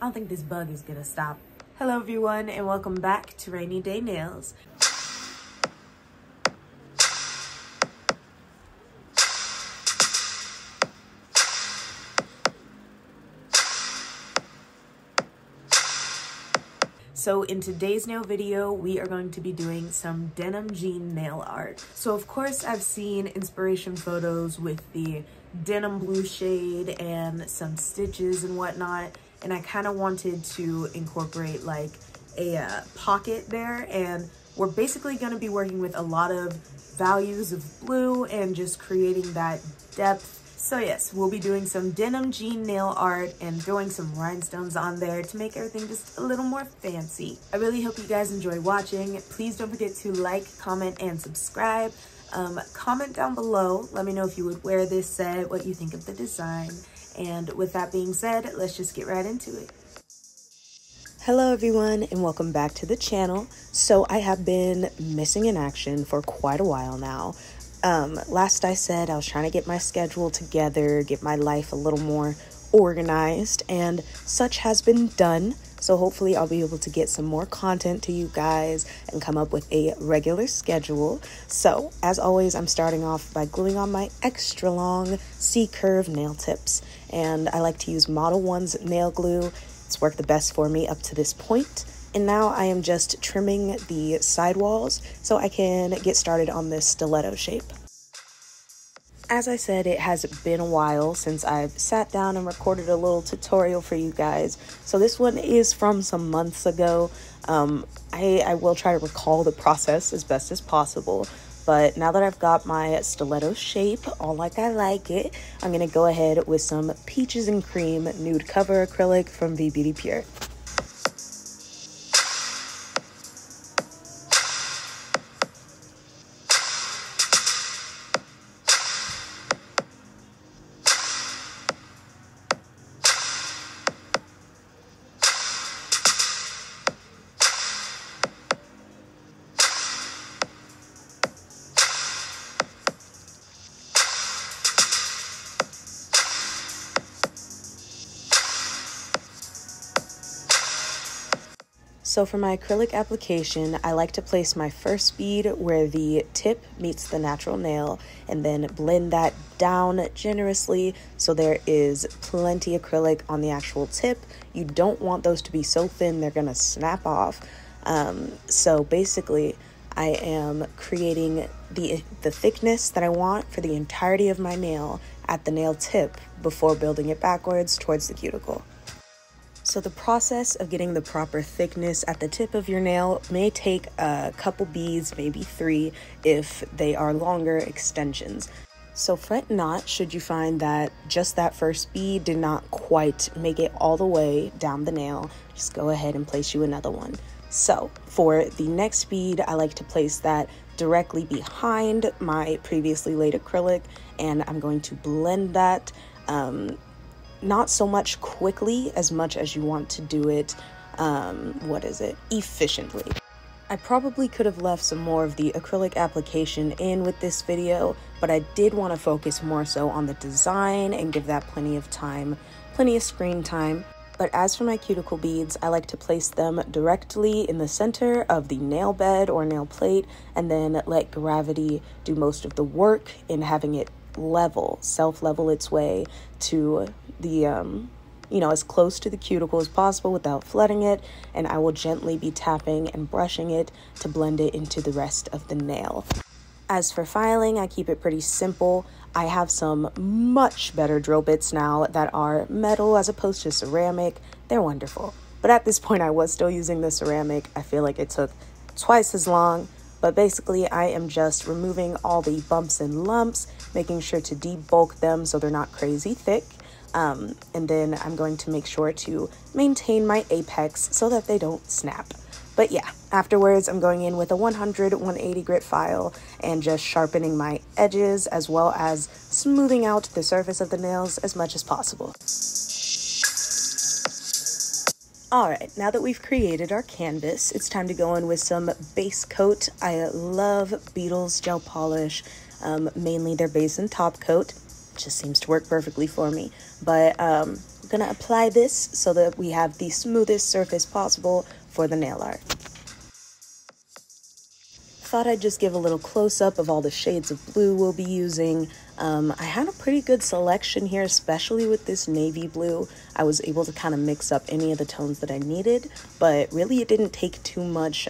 I don't think this bug is gonna stop. Hello everyone and welcome back to Rainy Day Nails. So in today's nail video, we are going to be doing some denim jean nail art. So of course I've seen inspiration photos with the denim blue shade and some stitches and whatnot. And I kind of wanted to incorporate like a pocket there. And we're basically going to be working with a lot of values of blue and just creating that depth. So yes, we'll be doing some denim jean nail art and throwing some rhinestones on there to make everything just a little more fancy. I really hope you guys enjoy watching. Please don't forget to like, comment, and subscribe. Comment down below. Let me know if you would wear this set, what you think of the design. And with that being said, let's just get right into it. Hello everyone and welcome back to the channel. So I have been missing in action for quite a while now. Last I said, I was trying to get my schedule together, get my life a little more organized, and such has been done. So hopefully I'll be able to get some more content to you guys and come up with a regular schedule. So as always, I'm starting off by gluing on my extra long C-curve nail tips. And I like to use Model 1's nail glue. It's worked the best for me up to this point. And now I am just trimming the sidewalls so I can get started on this stiletto shape. As I said, it has been a while since I've sat down and recorded a little tutorial for you guys. So this one is from some months ago. I will try to recall the process as best as possible. But now that I've got my stiletto shape, all like I like it, I'm going to go ahead with some Peaches and Cream Nude Cover Acrylic from V Beauty Pure. So for my acrylic application, I like to place my first bead where the tip meets the natural nail and then blend that down generously so there is plenty acrylic on the actual tip. You don't want those to be so thin they're gonna snap off. So basically I am creating the thickness that I want for the entirety of my nail at the nail tip before building it backwards towards the cuticle. So the process of getting the proper thickness at the tip of your nail may take a couple beads, maybe 3 if they are longer extensions. So fret not should you find that just that first bead did not quite make it all the way down the nail. Just go ahead and place you another one. So for the next bead, I like to place that directly behind my previously laid acrylic, and I'm going to blend that not so much quickly as much as you want to do it, efficiently. I probably could have left some more of the acrylic application in with this video, but I did want to focus more so on the design and give that plenty of time, plenty of screen time. But as for my cuticle beads, I like to place them directly in the center of the nail bed or nail plate and then let gravity do most of the work in having it self-level its way to the, as close to the cuticle as possible without flooding it. And I will gently be tapping and brushing it to blend it into the rest of the nail. As for filing, I keep it pretty simple. I have some much better drill bits now that are metal as opposed to ceramic. They're wonderful. But at this point, I was still using the ceramic. I feel like it took twice as long. But basically, I am just removing all the bumps and lumps, making sure to debulk them so they're not crazy thick. And then I'm going to make sure to maintain my apex so that they don't snap. But yeah, afterwards, I'm going in with a 100-180 grit file and just sharpening my edges as well as smoothing out the surface of the nails as much as possible. Alright, now that we've created our canvas, it's time to go in with some base coat. I love Beetle's gel polish, mainly their base and top coat. just seems to work perfectly for me. But I'm gonna apply this so that we have the smoothest surface possible for the nail art. Thought I'd just give a little close-up of all the shades of blue we'll be using. I had a pretty good selection here, especially with this navy blue. I was able to kind of mix up any of the tones that I needed, but really it didn't take too much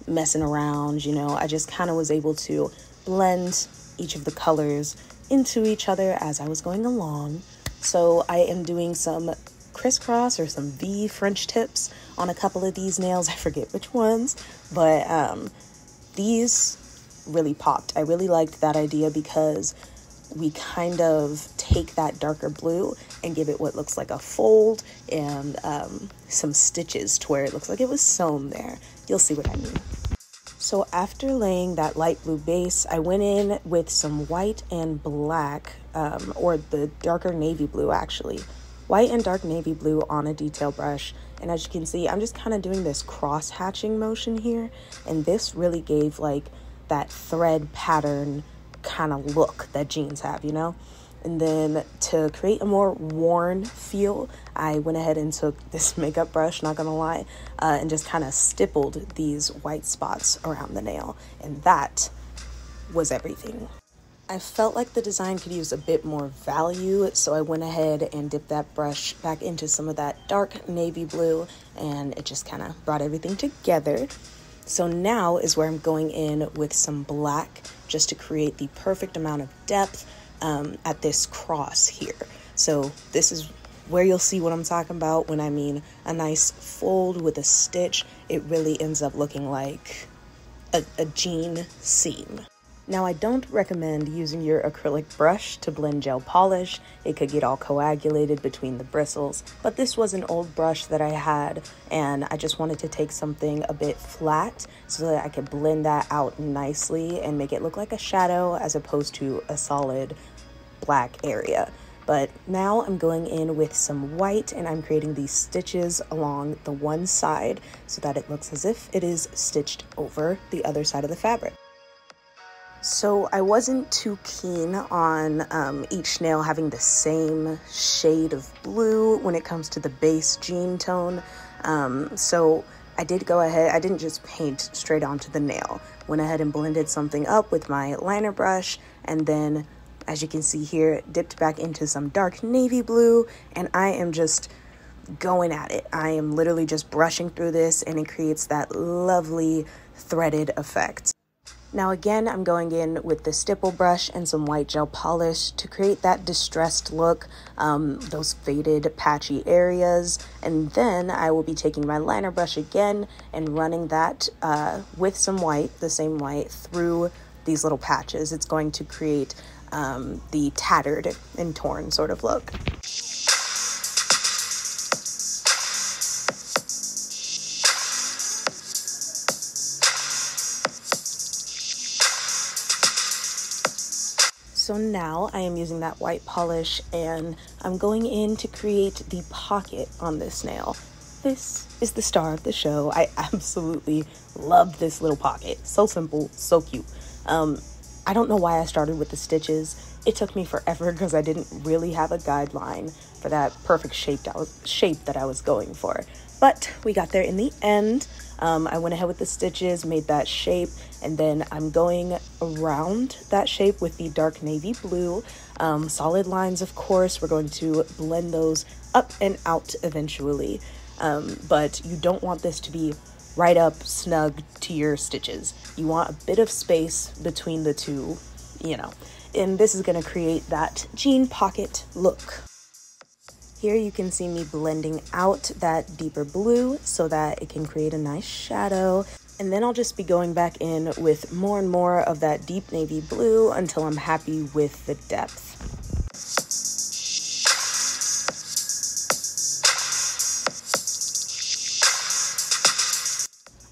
messing around, you know. I just kind of was able to blend each of the colors into each other as I was going along. So I am doing some crisscross or some V French tips on a couple of these nails. I forget which ones, but these really popped. I really liked that idea because we kind of take that darker blue and give it what looks like a fold and some stitches to where it looks like it was sewn there. You'll see what I mean. So after laying that light blue base, I went in with some white and black, or the darker navy blue actually. White and dark navy blue on a detail brush. And as you can see, I'm just kind of doing this cross hatching motion here. And this really gave like that thread pattern kind of look that jeans have, you know? And then to create a more worn feel, I went ahead and took this makeup brush, not gonna lie, and just kind of stippled these white spots around the nail. And that was everything. I felt like the design could use a bit more value, so I went ahead and dipped that brush back into some of that dark navy blue, and it just kind of brought everything together. So now is where I'm going in with some black just to create the perfect amount of depth at this cross here. So this is where you'll see what I'm talking about when I mean a nice fold with a stitch. It really ends up looking like a jean seam. Now, I don't recommend using your acrylic brush to blend gel polish. It could get all coagulated between the bristles, but this was an old brush that I had, and I just wanted to take something a bit flat so that I could blend that out nicely and make it look like a shadow as opposed to a solid black area. But now I'm going in with some white and I'm creating these stitches along the one side so that it looks as if it is stitched over the other side of the fabric. So I wasn't too keen on each nail having the same shade of blue when it comes to the base jean tone. So I did go ahead, I didn't just paint straight onto the nail. Went ahead and blended something up with my liner brush, and then, as you can see here, dipped back into some dark navy blue, and I am just going at it. I am literally just brushing through this, and it creates that lovely threaded effect. Now again, I'm going in with the stipple brush and some white gel polish to create that distressed look, those faded patchy areas. And then I will be taking my liner brush again and running that with some white, the same white, through these little patches. It's going to create the tattered and torn sort of look. So now I am using that white polish and I'm going in to create the pocket on this nail. This is the star of the show. I absolutely love this little pocket. So simple, so cute. I don't know why I started with the stitches. It took me forever because I didn't really have a guideline for that perfect shape that I was going for. But we got there in the end. I went ahead with the stitches, made that shape, and then I'm going around that shape with the dark navy blue. Solid lines, of course. We're going to blend those up and out eventually. But you don't want this to be right up snug to your stitches. You want a bit of space between the two, you know. And this is going to create that jean pocket look. Here you can see me blending out that deeper blue so that it can create a nice shadow. And then I'll just be going back in with more and more of that deep navy blue until I'm happy with the depth.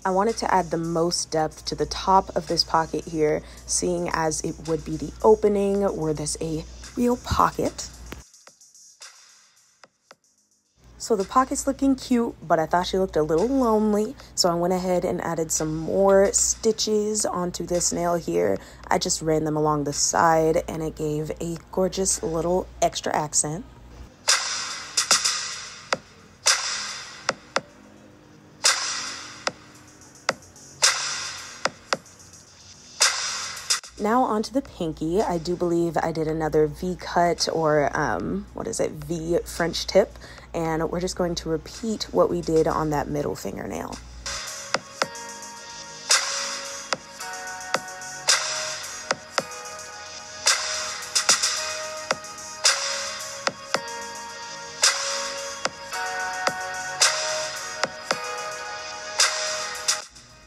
I wanted to add the most depth to the top of this pocket here, seeing as it would be the opening were this a real pocket. So the pocket's looking cute, but I thought she looked a little lonely. So I went ahead and added some more stitches onto this nail here. I just ran them along the side and it gave a gorgeous little extra accent. Now onto the pinky. I do believe I did another V cut or V French tip, and we're just going to repeat what we did on that middle fingernail.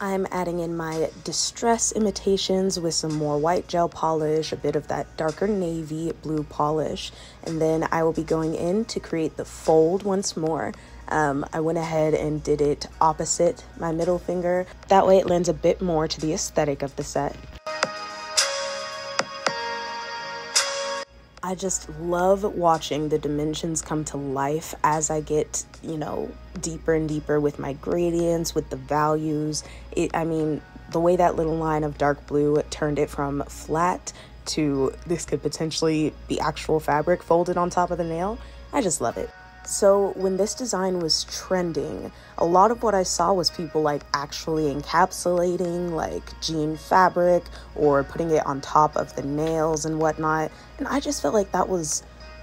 I'm adding in my distress imitations with some more white gel polish, a bit of that darker navy blue polish, and then I will be going in to create the fold once more. I went ahead and did it opposite my middle finger. That way it lends a bit more to the aesthetic of the set. I just love watching the dimensions come to life as I get, deeper and deeper with my gradients, with the values. The way that little line of dark blue turned it from flat to this could potentially be actual fabric folded on top of the nail. I just love it. So when this design was trending, a lot of what I saw was people actually encapsulating jean fabric or putting it on top of the nails and whatnot. And I just felt like that was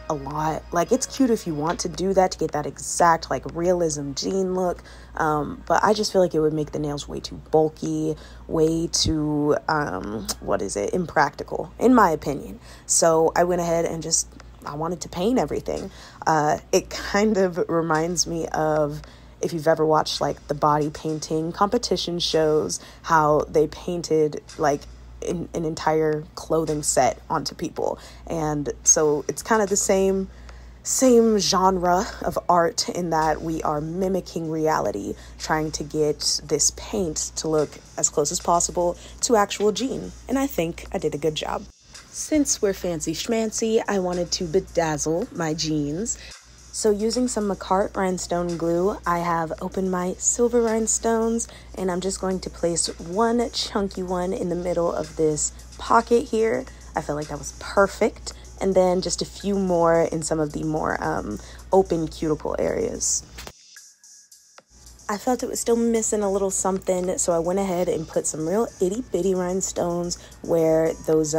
a lot. It's cute if you want to do that to get that exact realism jean look. But I just feel like it would make the nails way too bulky, way too, impractical, in my opinion. So I went ahead and I wanted to paint everything. It kind of reminds me of if you've ever watched the body painting competition shows, how they painted an entire clothing set onto people. And so it's kind of the same genre of art in that we are mimicking reality, trying to get this paint to look as close as possible to actual jean. And I think I did a good job. Since we're fancy schmancy, I wanted to bedazzle my jeans. So using some Macart rhinestone glue, I have opened my silver rhinestones, and I'm just going to place one chunky one in the middle of this pocket here. I feel like that was perfect. And then just a few more in some of the more open cuticle areas. I felt it was still missing a little something, so I went ahead and put some real itty bitty rhinestones where those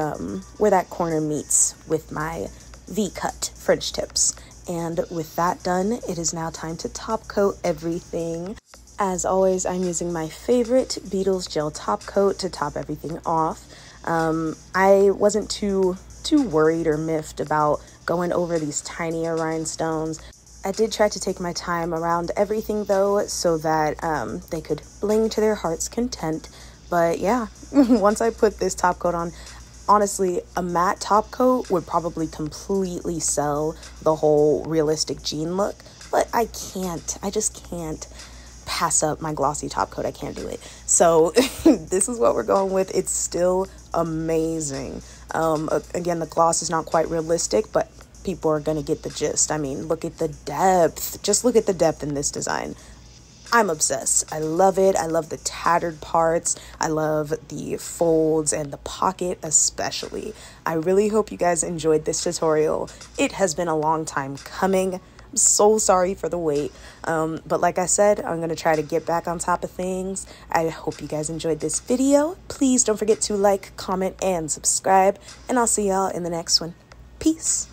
where that corner meets with my V-cut French tips. And with that done, it is now time to top coat everything. As always, I'm using my favorite Beetles gel top coat to top everything off. I wasn't too worried or miffed about going over these tinier rhinestones. I did try to take my time around everything though, so that they could bling to their heart's content. But yeah, once I put this top coat on, honestly, a matte top coat would probably completely sell the whole realistic jean look. But I just can't pass up my glossy top coat. I can't do it. So this is what we're going with. It's still amazing. Again, the gloss is not quite realistic, but people are going to get the gist. Look at the depth. Just look at the depth in this design. I'm obsessed. I love it. I love the tattered parts. I love the folds and the pocket especially. I really hope you guys enjoyed this tutorial. It has been a long time coming. I'm so sorry for the wait. But like I said, I'm going to try to get back on top of things. I hope you guys enjoyed this video. Please don't forget to like, comment, and subscribe. And I'll see y'all in the next one. Peace.